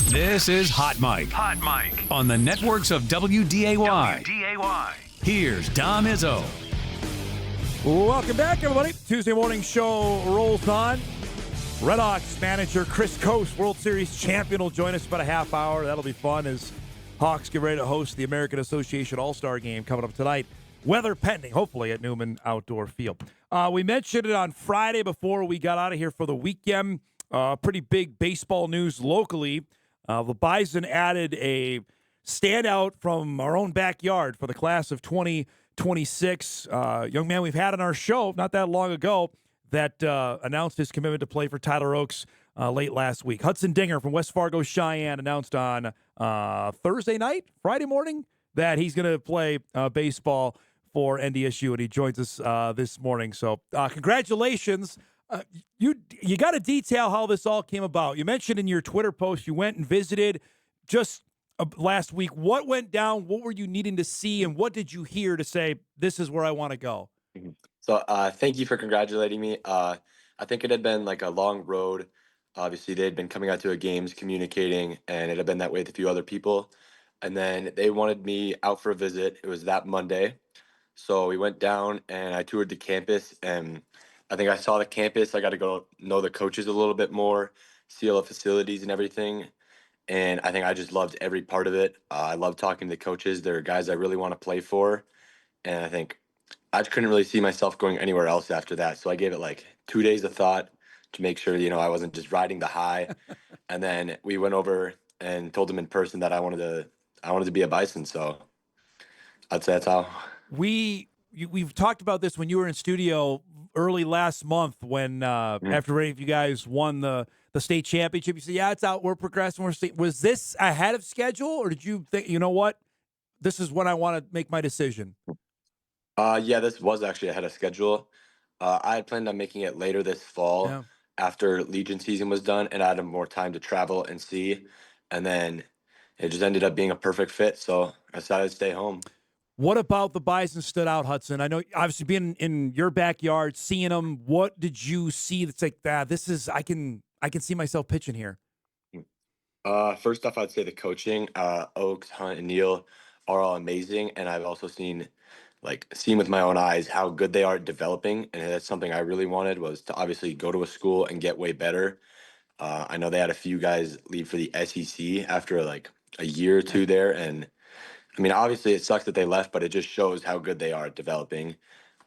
This is Hot Mic. Hot Mic. On the networks of WDAY. WDAY. Here's Dom Izzo. Welcome back, everybody. Tuesday morning show rolls on. Redhawks manager Chris Coast, World Series champion, will join us about a half hour. That'll be fun as Hawks get ready to host the American Association All-Star Game coming up tonight. Weather pending, hopefully, at Newman Outdoor Field. We mentioned it on Friday before we got out of here for the weekend. Pretty big baseball news locally. The Bison added a standout from our own backyard for the class of 2026. Young man we've had on our show not that long ago that announced his commitment to play for Tyler Oaks late last week. Hudson Dinger from West Fargo, Cheyenne, announced on Friday morning, that he's going to play baseball for NDSU, and he joins us this morning. So congratulations. You got to detail how this all came about. You mentioned in your Twitter post you went and visited just last week. What went down? What were you needing to see, and what did you hear to say, this is where I want to go? So thank you for congratulating me. I think it had been like a long road. Obviously, they had been coming out to a games, communicating, and it had been that way with a few other people. And then they wanted me out for a visit. It was that Monday. So we went down and I toured the campus, and I think I saw the campus. I got to go know the coaches a little bit more, see all the facilities and everything. And I think I just loved every part of it. I love talking to the coaches. They're guys I really want to play for. And I think I just couldn't really see myself going anywhere else after that. So I gave it like 2 days of thought to make sure, I wasn't just riding the high. And then we went over and told them in person that I wanted to be a Bison. So I'd say that's how. We've talked about this when you were in studio early last month when after any of you guys won the state championship. You said, yeah, it's out. We're progressing. Was this ahead of schedule, or did you think, you know what, this is when I want to make my decision? Yeah, this was actually ahead of schedule. I had planned on making it later this fall after Legion season was done, and I had more time to travel and see. And then it just ended up being a perfect fit, so I decided to stay home. What about the Bison stood out, Hudson? I know, obviously, being in your backyard, seeing them, what did you see that's like, this is, I can see myself pitching here? First off, I'd say the coaching. Oaks, Hunt, and Neal are all amazing, and I've also seen with my own eyes how good they are at developing, and that's something I really wanted, was to obviously go to a school and get way better. I know they had a few guys leave for the SEC after like a year or two there, and I mean, obviously it sucks that they left, but it just shows how good they are at developing.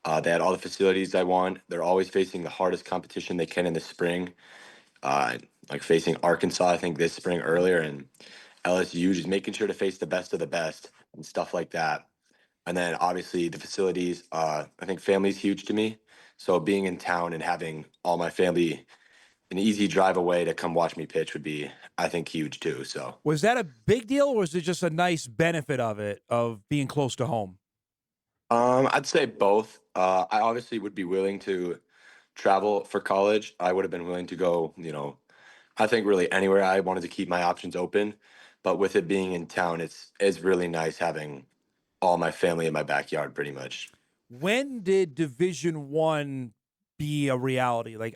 They had all the facilities I want. They're always facing the hardest competition they can in the spring, like facing Arkansas, I think, this spring earlier, and LSU, just making sure to face the best of the best and stuff like that. And then obviously the facilities, I think family's huge to me. So being in town and having all my family an easy drive away to come watch me pitch would be, I think, huge too. So was that a big deal, or was it just a nice benefit of it, of being close to home? I'd say both. I obviously would be willing to travel for college. I would have been willing to go, I think really anywhere. I wanted to keep my options open, but with it being in town, it's really nice having all my family in my backyard pretty much. When did Division I be a reality? Like,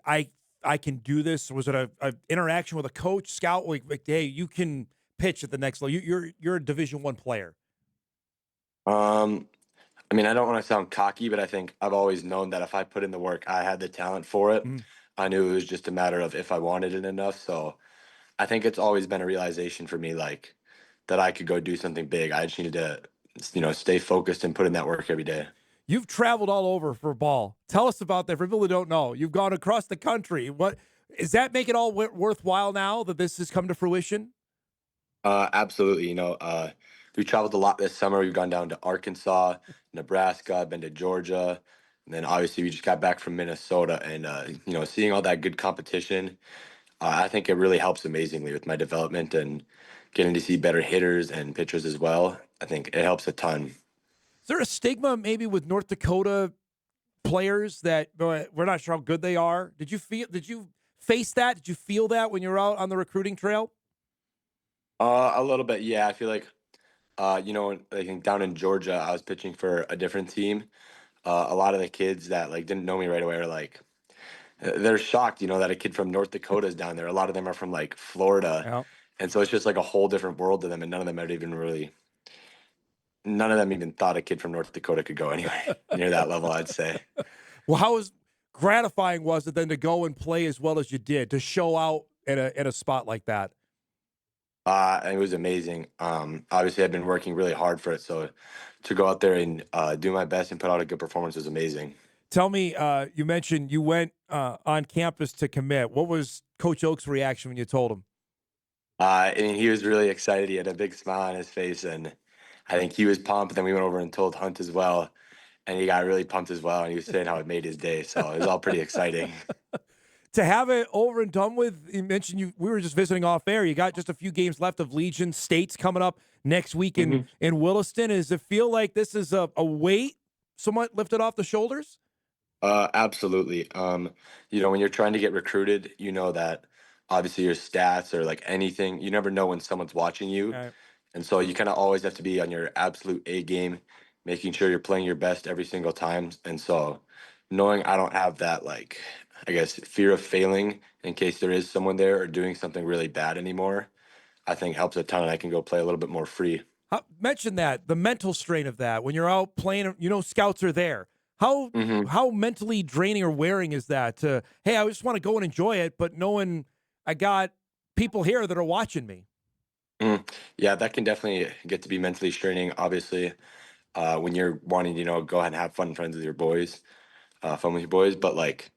I can do this? Was it a interaction with a coach, scout, like, hey, you can pitch at the next level? You're a Division I player. I mean, I don't want to sound cocky, but I think I've always known that if I put in the work, I had the talent for it. I knew it was just a matter of if I wanted it enough. So I think it's always been a realization for me, like, that I could go do something big. I just needed to, stay focused and put in that work every day. You've traveled all over for ball. Tell us about that. For people who don't know, you've gone across the country. What does that make it all worthwhile now that this has come to fruition? Absolutely. We traveled a lot this summer. We've gone down to Arkansas, Nebraska. I've been to Georgia, and then obviously we just got back from Minnesota. And seeing all that good competition, I think it really helps amazingly with my development and getting to see better hitters and pitchers as well. I think it helps a ton. Is there a stigma maybe with North Dakota players that we're not sure how good they are? Did you face that? Did you feel that when you were out on the recruiting trail? A little bit, yeah. I feel like, I think down in Georgia, I was pitching for a different team. A lot of the kids that didn't know me right away are they're shocked, that a kid from North Dakota is down there. A lot of them are from Florida, And so it's just like a whole different world to them, and none of them even thought a kid from North Dakota could go anywhere near that level, I'd say. Well, how gratifying was it then to go and play as well as you did, to show out at a spot like that? And it was amazing. Obviously, I've been working really hard for it, so to go out there and do my best and put out a good performance was amazing. Tell me, you mentioned you went on campus to commit. What was Coach Oak's reaction when you told him? And he was really excited. He had a big smile on his face, and I think he was pumped. Then we went over and told Hunt as well, and he got really pumped as well. And he was saying how it made his day, so it was all pretty exciting. To have it over and done with, you mentioned we were just visiting off air. You got just a few games left of Legion States coming up next week in Williston. Does it feel like this is a weight somewhat lifted off the shoulders? Absolutely. When you're trying to get recruited, you know that obviously your stats or like anything, you never know when someone's watching you. Right. And so you kind of always have to be on your absolute A game, making sure you're playing your best every single time. And so knowing I don't have that, like, I guess, fear of failing in case there is someone there or doing something really bad anymore, I think helps a ton. And I can go play a little bit more free. Mention that, the mental strain of that when you're out playing, scouts are there. How mentally draining or wearing is that? Hey, I just want to go and enjoy it, but knowing I got people here that are watching me. Yeah, that can definitely get to be mentally straining. Obviously, when you're wanting to, go ahead and have fun friends with your boys, but like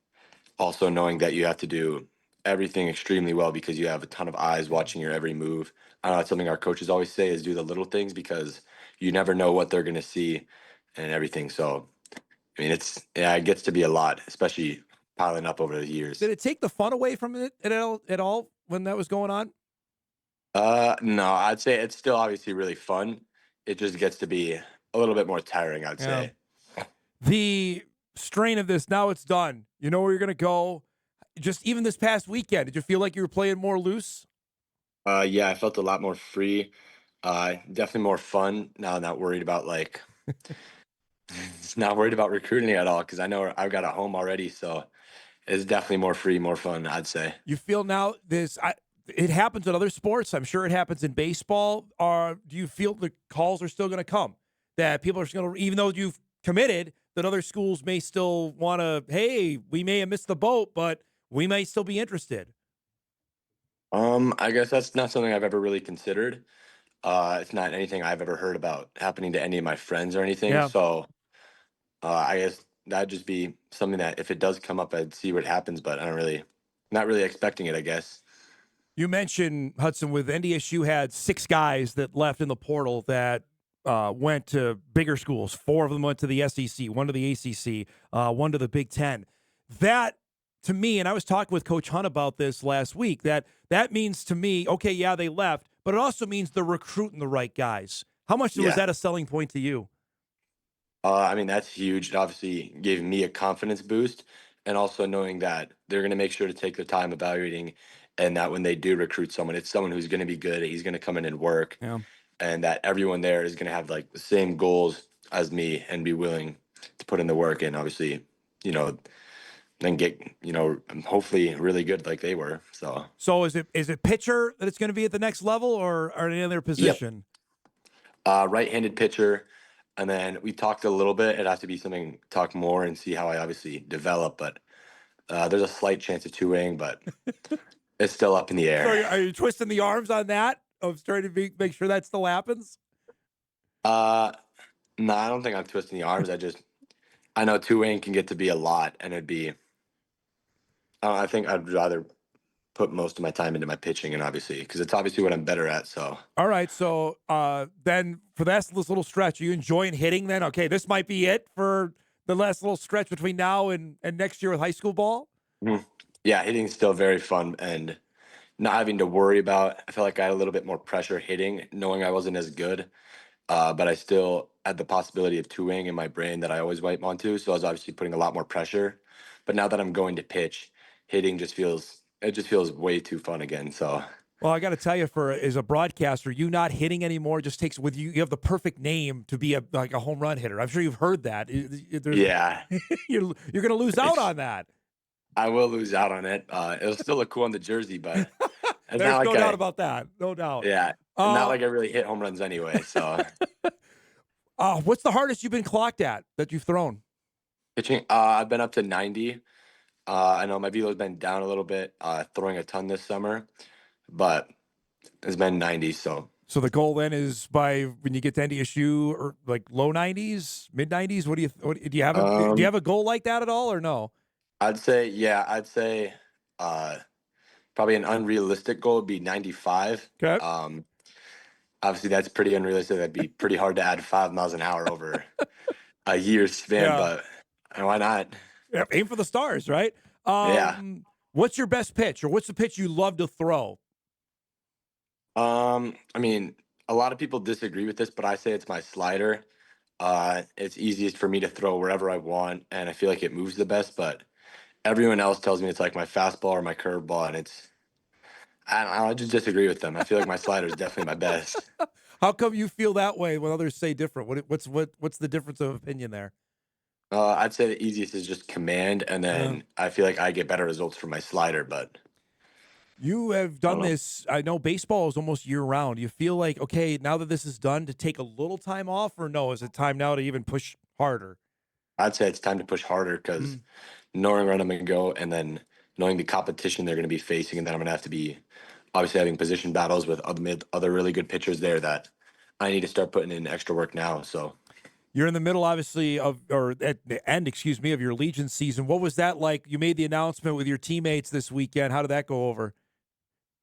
also knowing that you have to do everything extremely well because you have a ton of eyes watching your every move. I know that's something our coaches always say is do the little things because you never know what they're going to see and everything. So, I mean, it gets to be a lot, especially piling up over the years. Did it take the fun away from it at all when that was going on? No, I'd say it's still obviously really fun. It just gets to be a little bit more tiring, I'd Yeah. say. The strain of this, now it's done. You know where you're going to go. Just even this past weekend, did you feel like you were playing more loose? Yeah, I felt a lot more free. Definitely more fun. Now, not worried about not worried about recruiting at all because I know I've got a home already. So it's definitely more free, more fun, I'd say. You feel now it happens in other sports. I'm sure it happens in baseball. Or do you feel the calls are still going to come? That people are just going to, even though you've committed, that other schools may still want to, hey, we may have missed the boat, but we may still be interested. I guess that's not something I've ever really considered. It's not anything I've ever heard about happening to any of my friends or anything. Yeah. So I guess that'd just be something that if it does come up, I'd see what happens, but not really expecting it, I guess. You mentioned, Hudson, with NDSU had 6 guys that left in the portal that went to bigger schools. 4 of them went to the SEC, 1 to the ACC, 1 to the Big Ten. That, to me, and I was talking with Coach Hunt about this last week, that means to me, okay, yeah, they left, but it also means they're recruiting the right guys. How much was that a selling point to you? I mean, that's huge. It obviously gave me a confidence boost, and also knowing that they're going to make sure to take their time evaluating, and that when they do recruit someone, it's someone who's going to be good. He's going to come in and work, Yeah. and that everyone there is going to have like the same goals as me and be willing to put in the work, and obviously, you know, then get hopefully really good like they were. So is it pitcher that it's going to be at the next level, or any other position? Right-handed pitcher. And then we talked a little bit. It has to be something talk more and see how I obviously develop. But there's a slight chance of two-wing, but it's still up in the air. So are you twisting the arms on that? Of trying to make sure that still happens? No, I don't think I'm twisting the arms. I know two-wing can get to be a lot, and I think I'd rather put most of my time into my pitching, and obviously, because it's obviously what I'm better at. So. All right. So then for this little stretch, are you enjoying hitting then? Okay, this might be it for the last little stretch between now and next year with high school ball? Mhm. Yeah, hitting's still very fun, and not having to worry about. I felt like I had a little bit more pressure hitting, knowing I wasn't as good. But I still had the possibility of two-wing in my brain that I always wipe onto. So I was obviously putting a lot more pressure. But now that I'm going to pitch, hitting just feels way too fun again. So. Well, I got to tell you, as a broadcaster, you not hitting anymore just takes with you. You have the perfect name to be like a home run hitter. I'm sure you've heard that. Yeah. You're going to lose out on that. I will lose out on it. It'll still look cool on the jersey, but It's There's not no like doubt about that. No doubt. yeah, not Uh, like I really hit home runs anyway. So what's the hardest you've been clocked at that you've thrown? pitching, I've been up to 90. I know my velo's been down a little bit, throwing a ton this summer, but it's been 90. So So the goal then is by when you get to NDSU or like low 90s, mid 90s. Do you have a goal like that at all or no? I'd say uh, probably an unrealistic goal would be 95. Okay. Obviously, that's pretty unrealistic. That'd be pretty hard to add 5 miles an hour over a year span, Yeah. but why not? Yeah, aim for the stars, right? Yeah. What's your best pitch, or what's the pitch you love to throw? I mean, a lot of people disagree with this, but I say it's my slider. It's easiest for me to throw wherever I want, and I feel like it moves the best. But everyone else tells me it's like my fastball or my curveball, and I don't know, I just disagree with them. I feel like my slider is definitely my best. How come you feel that way when others say different? What's the difference of opinion there? I'd say the easiest is just command, and then I feel like I get better results from my slider. But You have I don't done know. this. I know baseball is almost year round. You feel like, okay, now that this is done, to take a little time off, or no? Is it time now to even push harder? I'd say it's time to push harder because knowing where I'm going to go, and then knowing the competition they're going to be facing, and then I'm going to have to be obviously having position battles with other really good pitchers there that I need to start putting in extra work now. So You're in the middle, obviously, or at the end, excuse me, of your Legion season. What was that like? You made the announcement with your teammates this weekend. How did that go over?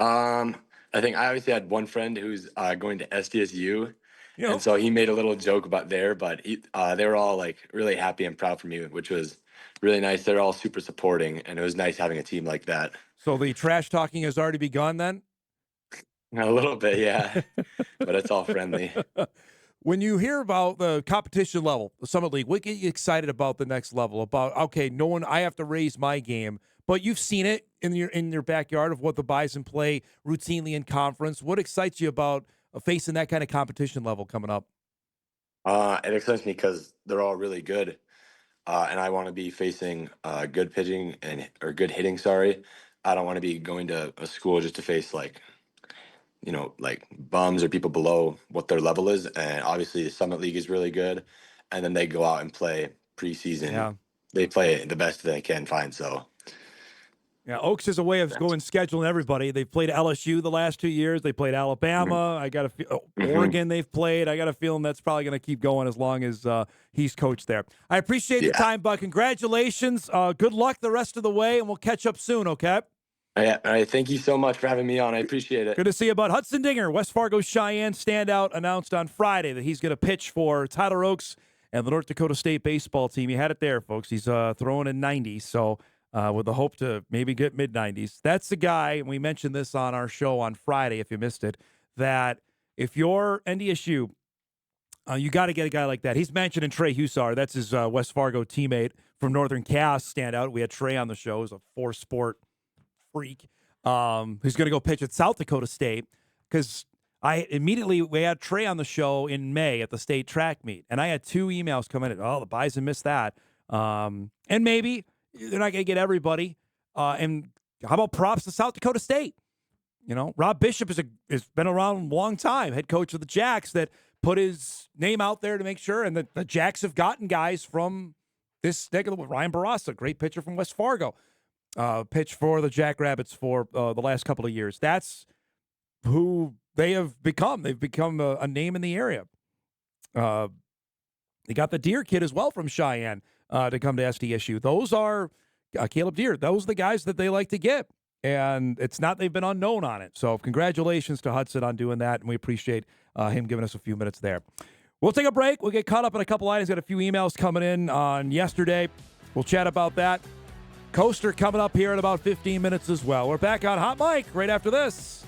I think I obviously had one friend who's going to SDSU, You and know, so he made a little joke about there, but they were all like really happy and proud for me, which was really nice. They're all super supporting, and it was nice having a team like that. so the trash talking has already begun then? A little bit, yeah, but it's all friendly. When you hear about the competition level, the Summit League, what get you excited about the next level? About, okay, I have to raise my game, but you've seen it in your backyard of what the Bison play routinely in conference. What excites you about facing that kind of competition level coming up? It excites me because they're all really good, and I want to be facing good pitching or good hitting. Sorry, I don't want to be going to a school just to face like bums or people below what their level is. And obviously, the Summit League is really good, and then they go out and play preseason. Yeah. They play the best they can find. So Yeah, Oaks is a way of going scheduling everybody. They've played LSU the last 2 years. They played Alabama. I got Oregon. They've played. I got a feeling that's probably going to keep going as long as he's coached there. I appreciate the time, Buck. Congratulations. Good luck the rest of the way, and we'll catch up soon. Okay. Yeah, all right. Thank you so much for having me on. I appreciate it. Good to see you, bud. Hudson Dinger, West Fargo Cheyenne standout, announced on Friday that he's going to pitch for Tyler Oaks and the North Dakota State baseball team. You had it there, folks. He's throwing in 90, so with the hope to maybe get mid-90s. That's the guy, and we mentioned this on our show on Friday if you missed it, that if you're NDSU, you got to get a guy like that. He's mentioning Trey Hussar. That's his West Fargo teammate from Northern Cass standout. We had Trey on the show. He's a four-sport freak who's going to go pitch at South Dakota State because we had Trey on the show in May at the state track meet, and I had 2 emails come in. The Bison missed that. And maybe they're not going to get everybody. And how about props to South Dakota State? You know, Rob Bishop has been around a long time, head coach of the Jacks, that put his name out there to make sure, and the Jacks have gotten guys from this neck of the Ryan Barassa, great pitcher from West Fargo. Pitched for the Jackrabbits for the last couple of years. That's who they have become. They've become a name in the area. They got the Deer kid as well from Cheyenne to come to SDSU. Those are Caleb Deer. Those are the guys that they like to get. And it's not they've been unknown on it. So congratulations to Hudson on doing that, and we appreciate him giving us a few minutes there. We'll take a break. We'll get caught up on a couple items. Got a few emails coming in on yesterday. We'll chat about that. Coaster coming up here in about 15 minutes as well. We're back on Hot Mic right after this.